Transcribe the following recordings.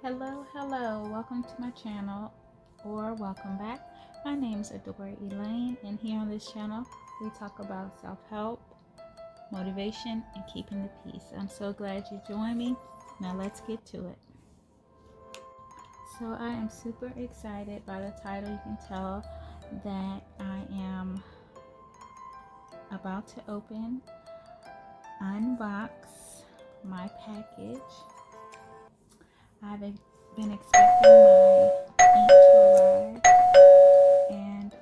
Hello, welcome to my channel, or welcome back. My name is Adora Elaine, and here on this channel we talk about self-help, motivation, and keeping the peace. I'm so glad you joined me. Now let's get to it. So I am super excited. By the title you can tell that I am about to unbox my package. I've been expecting my ink to arrive, and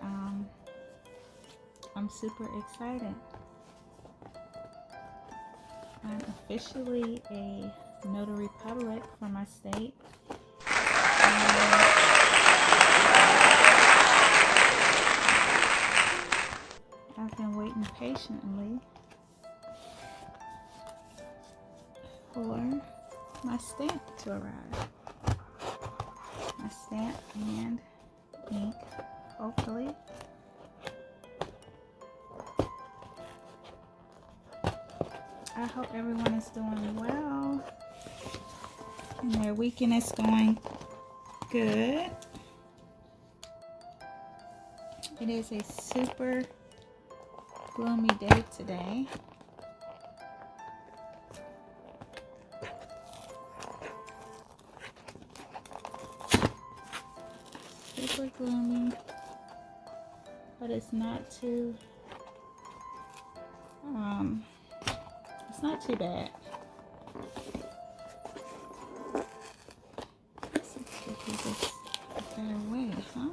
I'm super excited. I'm officially a notary public for my state. I've been waiting patiently for my stamp to arrive. My stamp and ink, hopefully. I hope everyone is doing well and their weekend is going good. It is a super gloomy day today. Super gloomy, but it's not too bad. Let's see if we just get that away, huh?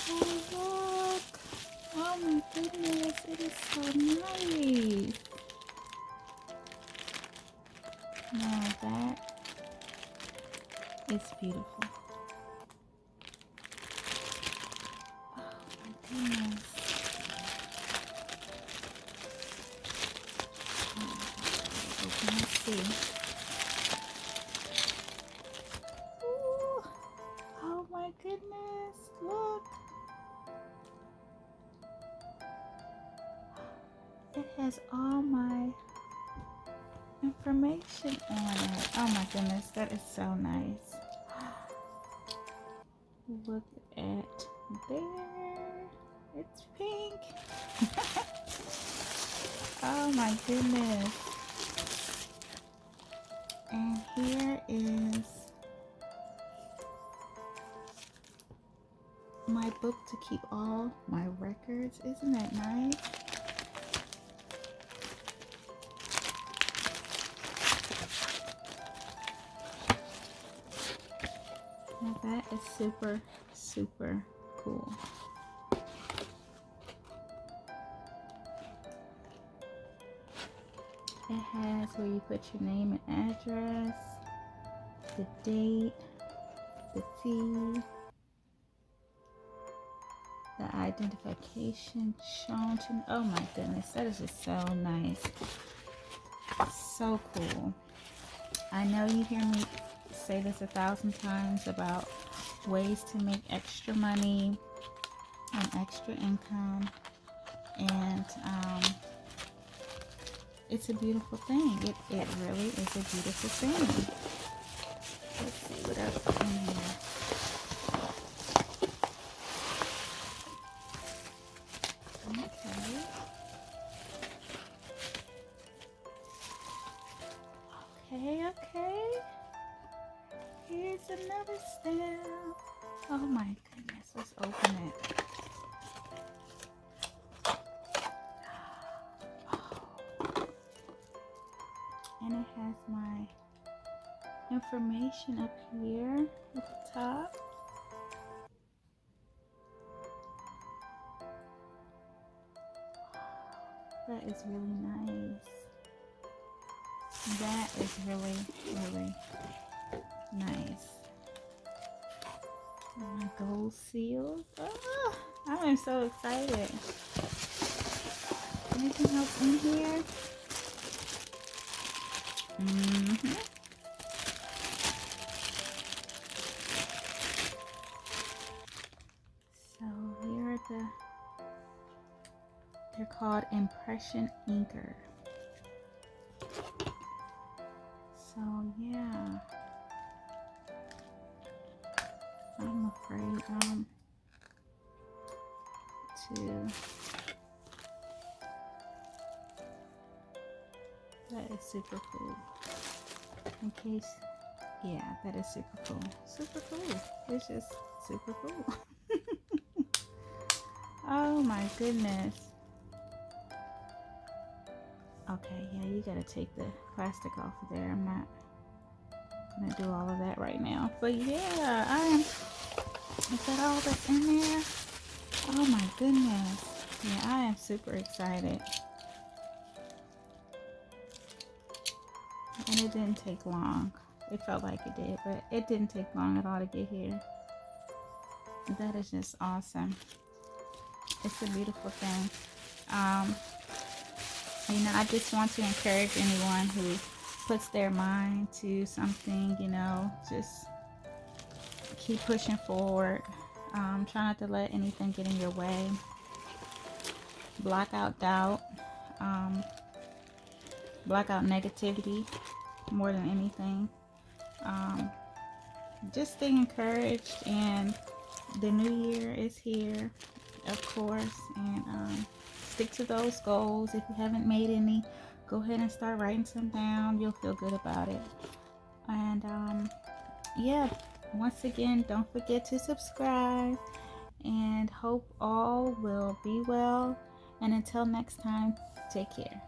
Oh, look. Oh my goodness, it is so nice. Now that is beautiful. Oh my goodness. Open and see. Ooh. Oh my goodness, look. It has all my information on it. Oh my goodness, that is so nice. Look at there. It's pink. Oh my goodness. And here is my book to keep all my records. Isn't that nice? Now that is super, super cool. It has where you put your name and address, the date, the fee, the identification shown to. Oh my goodness, that is just so nice. So cool. I know you hear me say this 1,000 times about ways to make extra money and extra income, and it's a beautiful thing. It really is a beautiful thing. Let's see what else is in here. Okay. Here's another stamp. Oh my goodness, let's open it. And it has my information up here at the top. That is really nice. That is really, really nice. My gold seals. Oh, I am so excited. Anything else in here? They're called Impression Inker. So yeah, I'm afraid to. That is super cool. In case, yeah, that is super cool. Super cool. It's just super cool. Oh my goodness. Okay, yeah, you gotta take the plastic off of there. I'm not gonna do all of that right now. But yeah, is that all that's in there? Oh my goodness. Yeah, I am super excited. And it didn't take long. It felt like it did, but it didn't take long at all to get here. That is just awesome. It's a beautiful thing. You know, I just want to encourage anyone who puts their mind to something, you know, just keep pushing forward. Try not to let anything get in your way. Block out doubt. Block out negativity more than anything. Just stay encouraged, and the new year is here, of course, and stick to those goals. If you haven't made any, go ahead and start writing some down. You'll feel good about it. And yeah, once again, don't forget to subscribe, and hope all will be well. And until next time, take care.